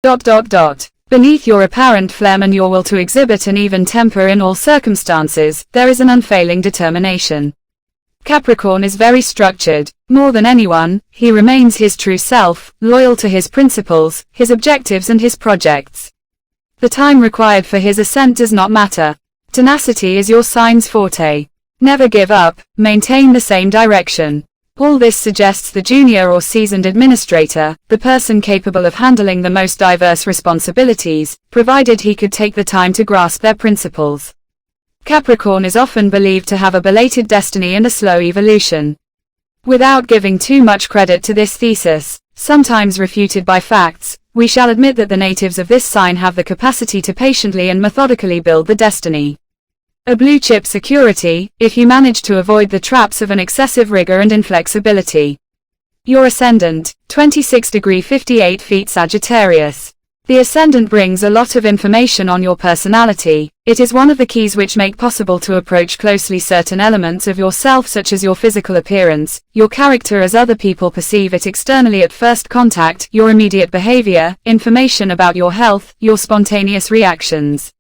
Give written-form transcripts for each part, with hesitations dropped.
Beneath your apparent phlegm and your will to exhibit an even temper in all circumstances, there is an unfailing determination. Capricorn is very structured. More than anyone, he remains his true self, loyal to his principles, his objectives and his projects. The time required for his ascent does not matter. Tenacity is your sign's forte. Never give up, maintain the same direction. All this suggests the junior or seasoned administrator, the person capable of handling the most diverse responsibilities, provided he could take the time to grasp their principles. Capricorn is often believed to have a belated destiny and a slow evolution. Without giving too much credit to this thesis, sometimes refuted by facts, we shall admit that the natives of this sign have the capacity to patiently and methodically build the destiny. A blue-chip security, if you manage to avoid the traps of an excessive rigor and inflexibility. Your Ascendant, 26°58' Sagittarius. The Ascendant brings a lot of information on your personality. It is one of the keys which make possible to approach closely certain elements of yourself, such as your physical appearance, your character as other people perceive it externally at first contact, your immediate behavior, information about your health, your spontaneous reactions.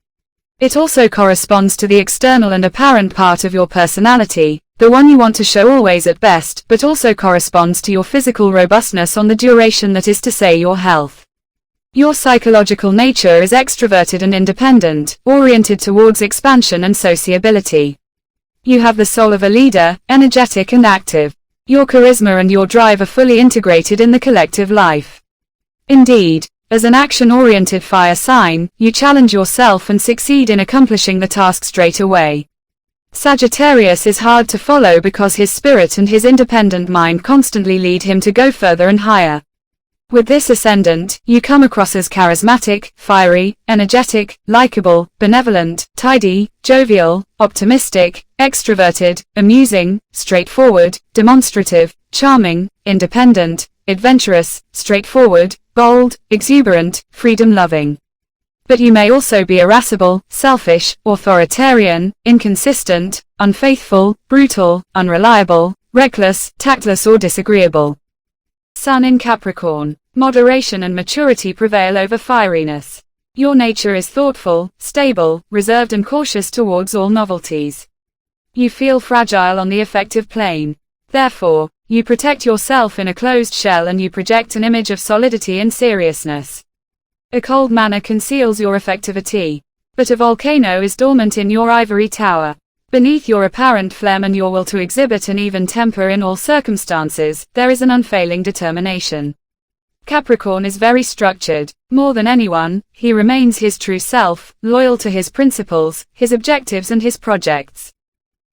It also corresponds to the external and apparent part of your personality, the one you want to show always at best, but also corresponds to your physical robustness on the duration, that is to say, your health. Your psychological nature is extroverted and independent, oriented towards expansion and sociability. You have the soul of a leader, energetic and active. Your charisma and your drive are fully integrated in the collective life. Indeed, as an action-oriented fire sign, you challenge yourself and succeed in accomplishing the task straight away. Sagittarius is hard to follow because his spirit and his independent mind constantly lead him to go further and higher. With this ascendant, you come across as charismatic, fiery, energetic, likable, benevolent, tidy, jovial, optimistic, extroverted, amusing, straightforward, demonstrative, charming, independent, adventurous, straightforward, bold, exuberant, freedom-loving. But you may also be irascible, selfish, authoritarian, inconsistent, unfaithful, brutal, unreliable, reckless, tactless or disagreeable. Sun in Capricorn. Moderation and maturity prevail over fieriness. Your nature is thoughtful, stable, reserved and cautious towards all novelties. You feel fragile on the affective plane. Therefore, you protect yourself in a closed shell and you project an image of solidity and seriousness. A cold manner conceals your affectivity. But a volcano is dormant in your ivory tower. Beneath your apparent phlegm and your will to exhibit an even temper in all circumstances, there is an unfailing determination. Capricorn is very structured. More than anyone, he remains his true self, loyal to his principles, his objectives and his projects.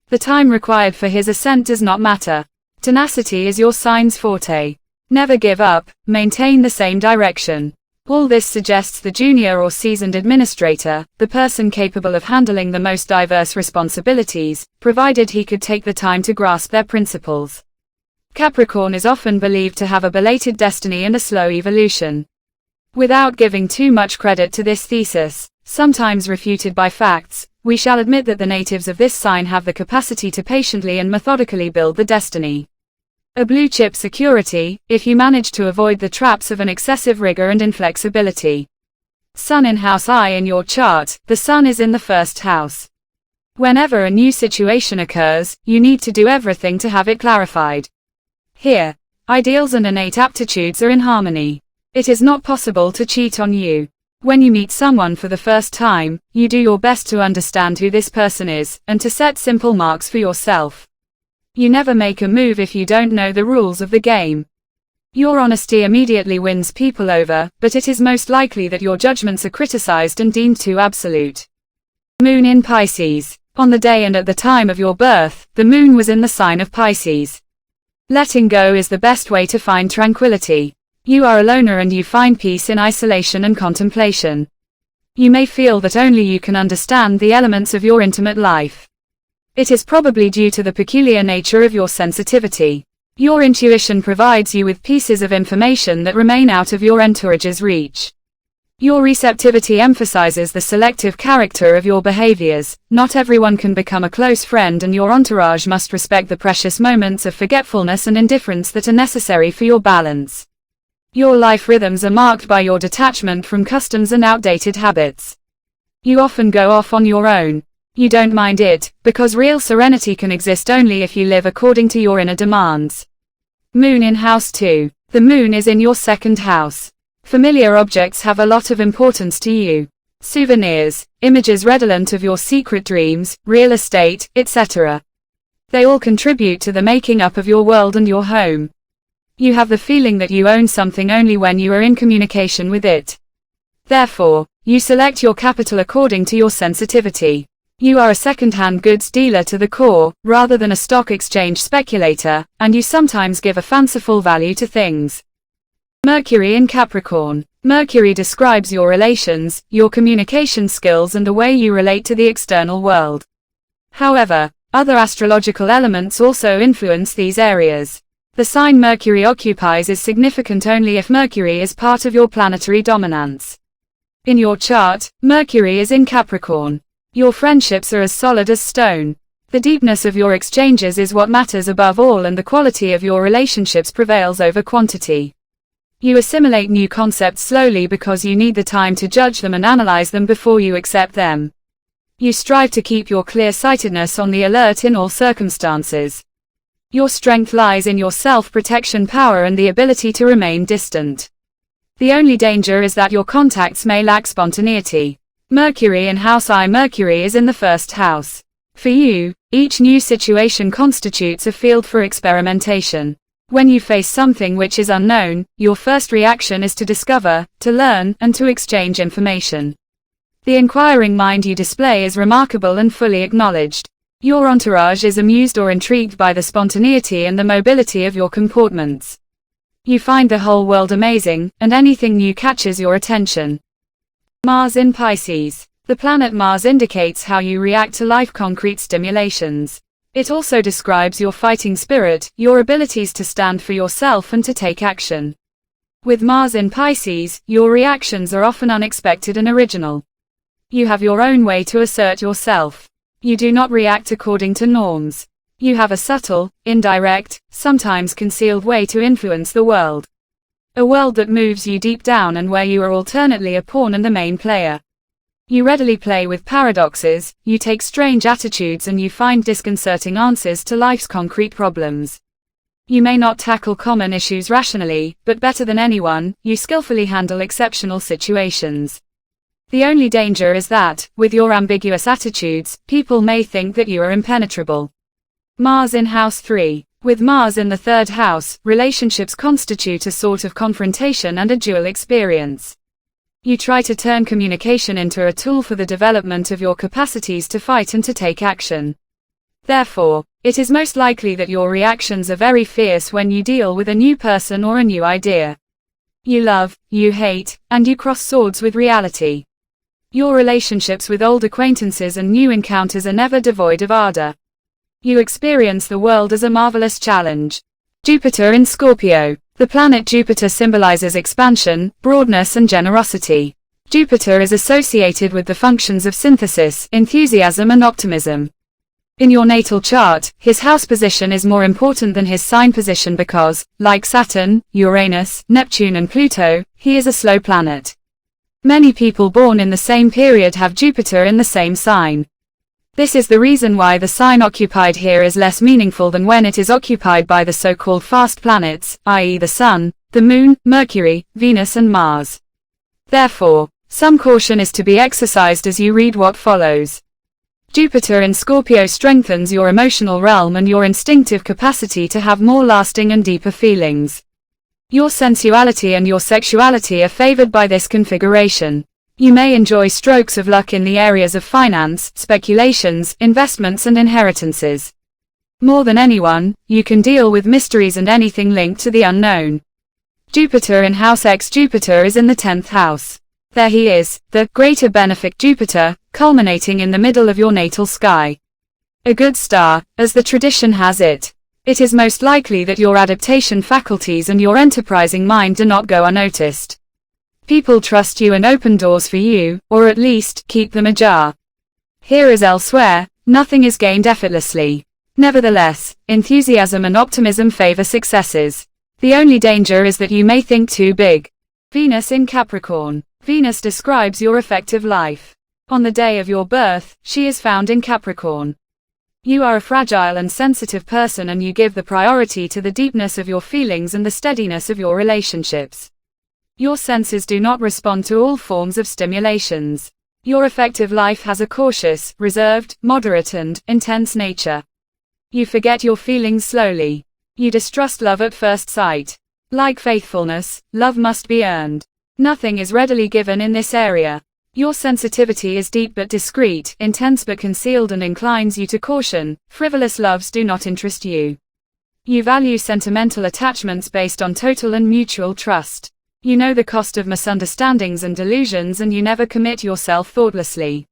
The time required for his ascent does not matter. Tenacity is your sign's forte. Never give up, maintain the same direction. All this suggests the junior or seasoned administrator, the person capable of handling the most diverse responsibilities, provided he could take the time to grasp their principles. Capricorn is often believed to have a belated destiny and a slow evolution. Without giving too much credit to this thesis, sometimes refuted by facts, we shall admit that the natives of this sign have the capacity to patiently and methodically build the destiny. A blue-chip security, if you manage to avoid the traps of an excessive rigor and inflexibility. Sun in House I in your chart, the Sun is in the first house. Whenever a new situation occurs, you need to do everything to have it clarified. Here, ideals and innate aptitudes are in harmony. It is not possible to cheat on you. When you meet someone for the first time, you do your best to understand who this person is, and to set simple marks for yourself. You never make a move if you don't know the rules of the game. Your honesty immediately wins people over, but it is most likely that your judgments are criticized and deemed too absolute. Moon in Pisces. On the day and at the time of your birth, the moon was in the sign of Pisces. Letting go is the best way to find tranquility. You are a loner and you find peace in isolation and contemplation. You may feel that only you can understand the elements of your intimate life. It is probably due to the peculiar nature of your sensitivity. Your intuition provides you with pieces of information that remain out of your entourage's reach. Your receptivity emphasizes the selective character of your behaviors. Not everyone can become a close friend, and your entourage must respect the precious moments of forgetfulness and indifference that are necessary for your balance. Your life rhythms are marked by your detachment from customs and outdated habits. You often go off on your own. You don't mind it, because real serenity can exist only if you live according to your inner demands. Moon in House 2. The moon is in your second house. Familiar objects have a lot of importance to you. Souvenirs, images redolent of your secret dreams, real estate, etc. They all contribute to the making up of your world and your home. You have the feeling that you own something only when you are in communication with it. Therefore, you select your capital according to your sensitivity. You are a second-hand goods dealer to the core, rather than a stock exchange speculator, and you sometimes give a fanciful value to things. Mercury in Capricorn. Mercury describes your relations, your communication skills and the way you relate to the external world. However, other astrological elements also influence these areas. The sign Mercury occupies is significant only if Mercury is part of your planetary dominance. In your chart, Mercury is in Capricorn. Your friendships are as solid as stone. The deepness of your exchanges is what matters above all, and the quality of your relationships prevails over quantity. You assimilate new concepts slowly because you need the time to judge them and analyze them before you accept them. You strive to keep your clear-sightedness on the alert in all circumstances. Your strength lies in your self-protection power and the ability to remain distant. The only danger is that your contacts may lack spontaneity. Mercury in House I. Mercury is in the first house. For you, each new situation constitutes a field for experimentation. When you face something which is unknown, your first reaction is to discover, to learn, and to exchange information. The inquiring mind you display is remarkable and fully acknowledged. Your entourage is amused or intrigued by the spontaneity and the mobility of your comportments. You find the whole world amazing, and anything new catches your attention. Mars in Pisces. The planet Mars indicates how you react to life concrete stimulations. It also describes your fighting spirit, your abilities to stand for yourself and to take action. With Mars in Pisces, your reactions are often unexpected and original. You have your own way to assert yourself. You do not react according to norms. You have a subtle, indirect, sometimes concealed way to influence the world. A world that moves you deep down and where you are alternately a pawn and the main player. You readily play with paradoxes, you take strange attitudes and you find disconcerting answers to life's concrete problems. You may not tackle common issues rationally, but better than anyone, you skillfully handle exceptional situations. The only danger is that, with your ambiguous attitudes, people may think that you are impenetrable. Mars in House 3. With Mars in the third house, relationships constitute a sort of confrontation and a dual experience. You try to turn communication into a tool for the development of your capacities to fight and to take action. Therefore, it is most likely that your reactions are very fierce when you deal with a new person or a new idea. You love, you hate, and you cross swords with reality. Your relationships with old acquaintances and new encounters are never devoid of ardor. You experience the world as a marvelous challenge. Jupiter in Scorpio. The planet Jupiter symbolizes expansion, broadness and generosity. Jupiter is associated with the functions of synthesis, enthusiasm and optimism. In your natal chart, his house position is more important than his sign position because, like Saturn, Uranus, Neptune and Pluto, he is a slow planet. Many people born in the same period have Jupiter in the same sign. This is the reason why the sign occupied here is less meaningful than when it is occupied by the so-called fast planets, i.e. the Sun, the Moon, Mercury, Venus and Mars. Therefore, some caution is to be exercised as you read what follows. Jupiter in Scorpio strengthens your emotional realm and your instinctive capacity to have more lasting and deeper feelings. Your sensuality and your sexuality are favored by this configuration. You may enjoy strokes of luck in the areas of finance, speculations, investments and inheritances. More than anyone, you can deal with mysteries and anything linked to the unknown. Jupiter in House X. Jupiter is in the 10th house. There he is, the greater benefic Jupiter, culminating in the middle of your natal sky. A good star, as the tradition has it. It is most likely that your adaptation faculties and your enterprising mind do not go unnoticed. People trust you and open doors for you, or at least, keep them ajar. Here as elsewhere, nothing is gained effortlessly. Nevertheless, enthusiasm and optimism favor successes. The only danger is that you may think too big. Venus in Capricorn. Venus describes your affective life. On the day of your birth, she is found in Capricorn. You are a fragile and sensitive person, and you give the priority to the deepness of your feelings and the steadiness of your relationships. Your senses do not respond to all forms of stimulations. Your affective life has a cautious, reserved, moderate and intense nature. You forget your feelings slowly. You distrust love at first sight. Like faithfulness, love must be earned. Nothing is readily given in this area. Your sensitivity is deep but discreet, intense but concealed, and inclines you to caution. Frivolous loves do not interest you. You value sentimental attachments based on total and mutual trust. You know the cost of misunderstandings and delusions, and you never commit yourself thoughtlessly.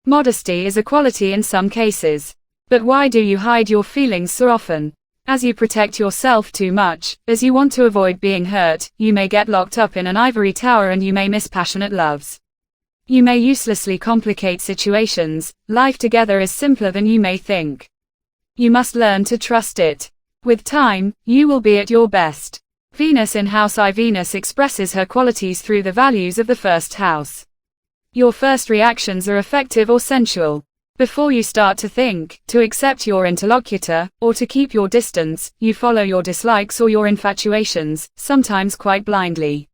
Modesty is a quality in some cases. But why do you hide your feelings so often? As you protect yourself too much, as you want to avoid being hurt, you may get locked up in an ivory tower, and you may miss passionate loves. You may uselessly complicate situations. Life together is simpler than you may think. You must learn to trust it. With time, you will be at your best. Venus in House I. Venus expresses her qualities through the values of the first house. Your first reactions are affective or sensual. Before you start to think, to accept your interlocutor, or to keep your distance, you follow your dislikes or your infatuations, sometimes quite blindly.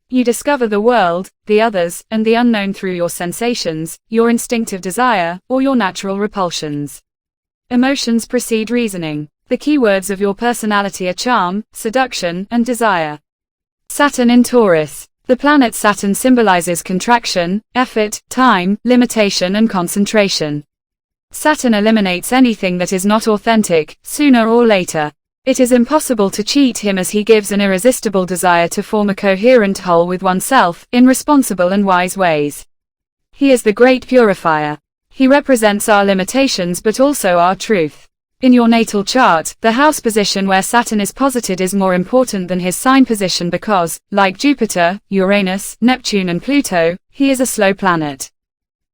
You discover the world, the others, and the unknown through your sensations, your instinctive desire, or your natural repulsions. Emotions precede reasoning. The keywords of your personality are charm, seduction, and desire. Saturn in Taurus. The planet Saturn symbolizes contraction, effort, time, limitation, and concentration. Saturn eliminates anything that is not authentic, sooner or later. It is impossible to cheat him, as he gives an irresistible desire to form a coherent whole with oneself, in responsible and wise ways. He is the great purifier. He represents our limitations but also our truth. In your natal chart, the house position where Saturn is posited is more important than his sign position because, like Jupiter, Uranus, Neptune and Pluto, he is a slow planet.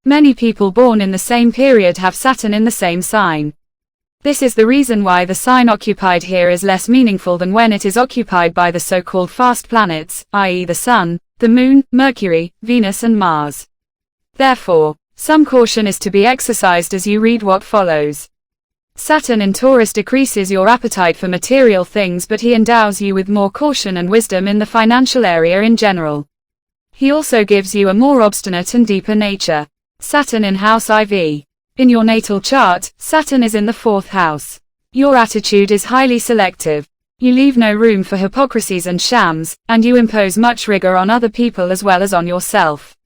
Many people born in the same period have Saturn in the same sign. This is the reason why the sign occupied here is less meaningful than when it is occupied by the so-called fast planets, i.e. the Sun, the Moon, Mercury, Venus and Mars. Therefore, some caution is to be exercised as you read what follows. Saturn in Taurus decreases your appetite for material things, but he endows you with more caution and wisdom in the financial area in general. He also gives you a more obstinate and deeper nature. Saturn in House IV. In your natal chart, Saturn is in the 4th house. Your attitude is highly selective. You leave no room for hypocrisies and shams, and you impose much rigor on other people as well as on yourself.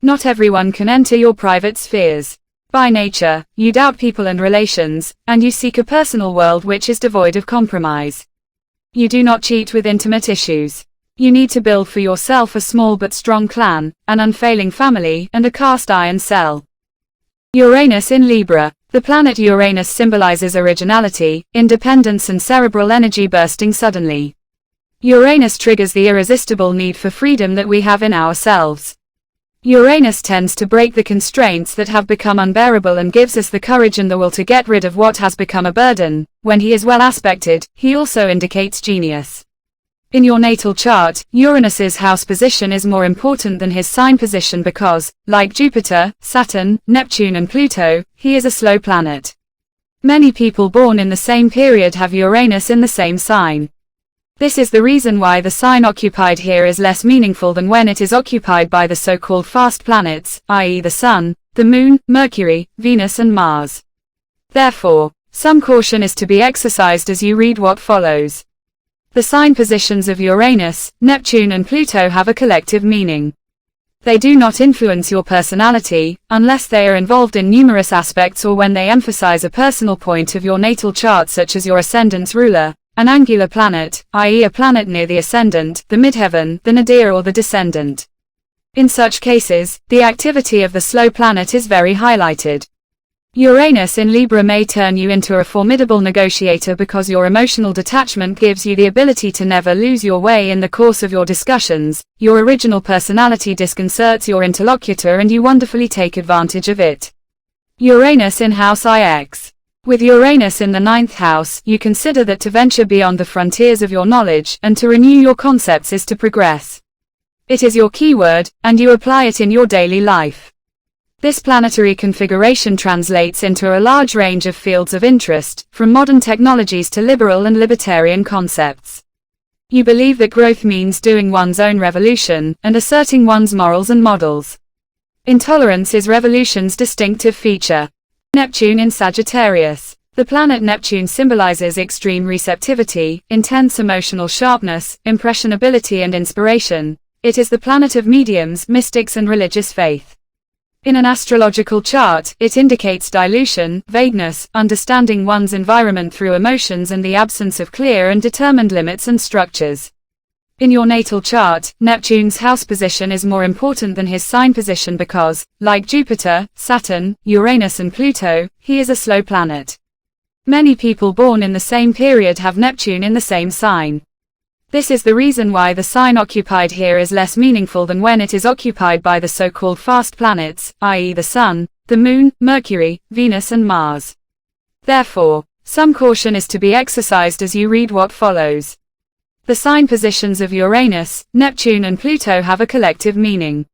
Not everyone can enter your private spheres. By nature, you doubt people and relations, and you seek a personal world which is devoid of compromise. You do not cheat with intimate issues. You need to build for yourself a small but strong clan, an unfailing family, and a cast iron cell. Uranus in Libra. The planet Uranus symbolizes originality, independence and cerebral energy bursting suddenly. Uranus triggers the irresistible need for freedom that we have in ourselves. Uranus tends to break the constraints that have become unbearable and gives us the courage and the will to get rid of what has become a burden. When he is well aspected, he also indicates genius. In your natal chart, Uranus's house position is more important than his sign position because, like Jupiter, Saturn, Neptune and Pluto, he is a slow planet. Many people born in the same period have Uranus in the same sign. This is the reason why the sign occupied here is less meaningful than when it is occupied by the so-called fast planets, i.e. the Sun, the Moon, Mercury, Venus and Mars. Therefore, some caution is to be exercised as you read what follows. The sign positions of Uranus, Neptune and Pluto have a collective meaning. They do not influence your personality, unless they are involved in numerous aspects or when they emphasize a personal point of your natal chart, such as your ascendant's ruler, an angular planet, i.e. a planet near the ascendant, the midheaven, the nadir or the descendant. In such cases, the activity of the slow planet is very highlighted. Uranus in Libra may turn you into a formidable negotiator because your emotional detachment gives you the ability to never lose your way in the course of your discussions. Your original personality disconcerts your interlocutor and you wonderfully take advantage of it. Uranus in House IX. With Uranus in the ninth house, you consider that to venture beyond the frontiers of your knowledge and to renew your concepts is to progress. It is your keyword, and you apply it in your daily life. This planetary configuration translates into a large range of fields of interest, from modern technologies to liberal and libertarian concepts. You believe that growth means doing one's own revolution, and asserting one's morals and models. Intolerance is revolution's distinctive feature. Neptune in Sagittarius. The planet Neptune symbolizes extreme receptivity, intense emotional sharpness, impressionability and inspiration. It is the planet of mediums, mystics and religious faith. In an astrological chart, it indicates dilution, vagueness, understanding one's environment through emotions and the absence of clear and determined limits and structures. In your natal chart, Neptune's house position is more important than his sign position because, like Jupiter, Saturn, Uranus and Pluto, he is a slow planet. Many people born in the same period have Neptune in the same sign. This is the reason why the sign occupied here is less meaningful than when it is occupied by the so-called fast planets, i.e. the Sun, the Moon, Mercury, Venus and Mars. Therefore, some caution is to be exercised as you read what follows. The sign positions of Uranus, Neptune and Pluto have a collective meaning.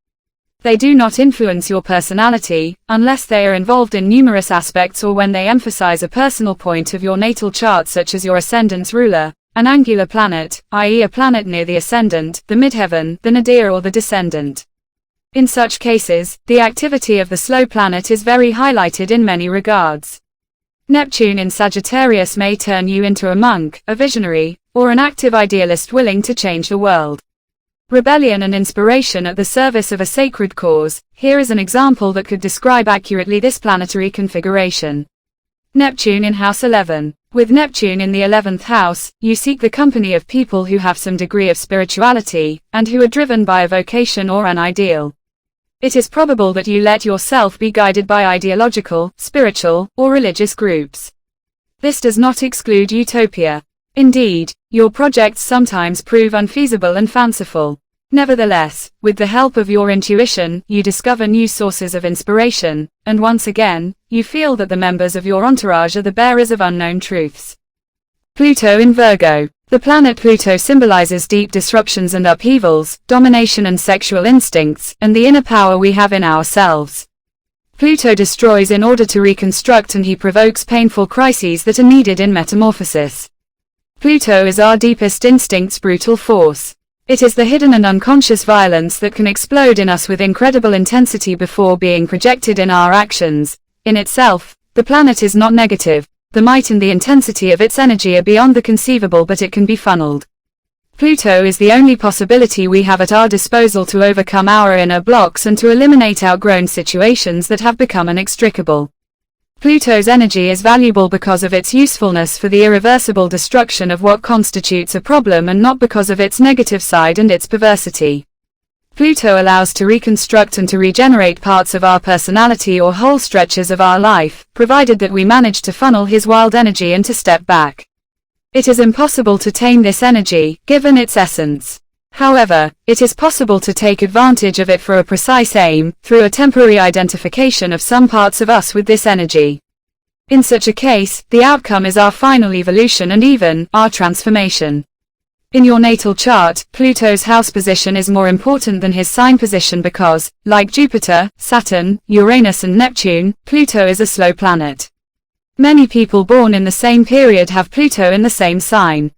They do not influence your personality, unless they are involved in numerous aspects or when they emphasize a personal point of your natal chart such as your ascendant's ruler, an angular planet, i.e. a planet near the ascendant, the midheaven, the nadir or the descendant. In such cases, the activity of the slow planet is very highlighted in many regards. Neptune in Sagittarius may turn you into a monk, a visionary, or an active idealist willing to change the world. Rebellion and inspiration at the service of a sacred cause. Here is an example that could describe accurately this planetary configuration. Neptune in House 11. With Neptune in the 11th house, you seek the company of people who have some degree of spirituality, and who are driven by a vocation or an ideal. It is probable that you let yourself be guided by ideological, spiritual, or religious groups. This does not exclude utopia. Indeed, your projects sometimes prove unfeasible and fanciful. Nevertheless, with the help of your intuition, you discover new sources of inspiration, and once again, you feel that the members of your entourage are the bearers of unknown truths. Pluto in Virgo. The planet Pluto symbolizes deep disruptions and upheavals, domination and sexual instincts, and the inner power we have in ourselves. Pluto destroys in order to reconstruct, and he provokes painful crises that are needed in metamorphosis. Pluto is our deepest instinct's brutal force. It is the hidden and unconscious violence that can explode in us with incredible intensity before being projected in our actions. In itself, the planet is not negative. The might and the intensity of its energy are beyond the conceivable, but it can be funneled. Pluto is the only possibility we have at our disposal to overcome our inner blocks and to eliminate outgrown situations that have become inextricable. Pluto's energy is valuable because of its usefulness for the irreversible destruction of what constitutes a problem and not because of its negative side and its perversity. Pluto allows to reconstruct and to regenerate parts of our personality or whole stretches of our life, provided that we manage to funnel his wild energy and to step back. It is impossible to tame this energy, given its essence. However, it is possible to take advantage of it for a precise aim, through a temporary identification of some parts of us with this energy. In such a case, the outcome is our final evolution and even, our transformation. In your natal chart, Pluto's house position is more important than his sign position because, like Jupiter, Saturn, Uranus and Neptune, Pluto is a slow planet. Many people born in the same period have Pluto in the same sign.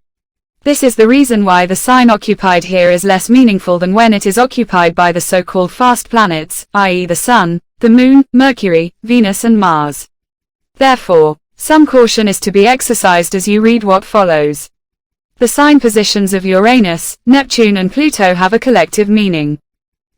This is the reason why the sign occupied here is less meaningful than when it is occupied by the so-called fast planets, i.e. the Sun, the Moon, Mercury, Venus and Mars. Therefore, some caution is to be exercised as you read what follows. The sign positions of Uranus, Neptune and Pluto have a collective meaning.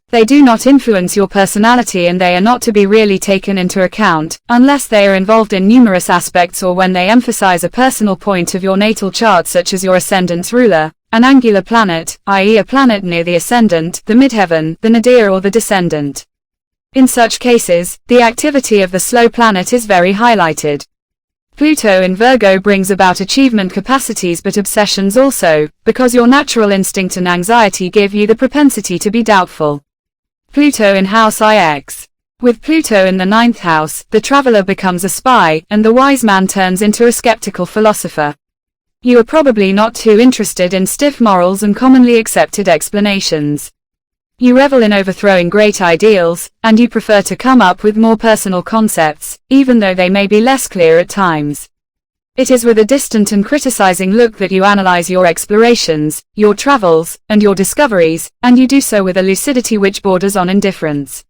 They do not influence your personality and they are not to be really taken into account, unless they are involved in numerous aspects or when they emphasize a personal point of your natal chart such as your ascendant's ruler, an angular planet, i.e. a planet near the ascendant, the midheaven, the nadir or the descendant. In such cases, the activity of the slow planet is very highlighted. Pluto in Virgo brings about achievement capacities but obsessions also, because your natural instinct and anxiety give you the propensity to be doubtful. Pluto in House IX. With Pluto in the 9th house, the traveler becomes a spy, and the wise man turns into a skeptical philosopher. You are probably not too interested in stiff morals and commonly accepted explanations. You revel in overthrowing great ideals, and you prefer to come up with more personal concepts, even though they may be less clear at times. It is with a distant and criticizing look that you analyze your explorations, your travels, and your discoveries, and you do so with a lucidity which borders on indifference.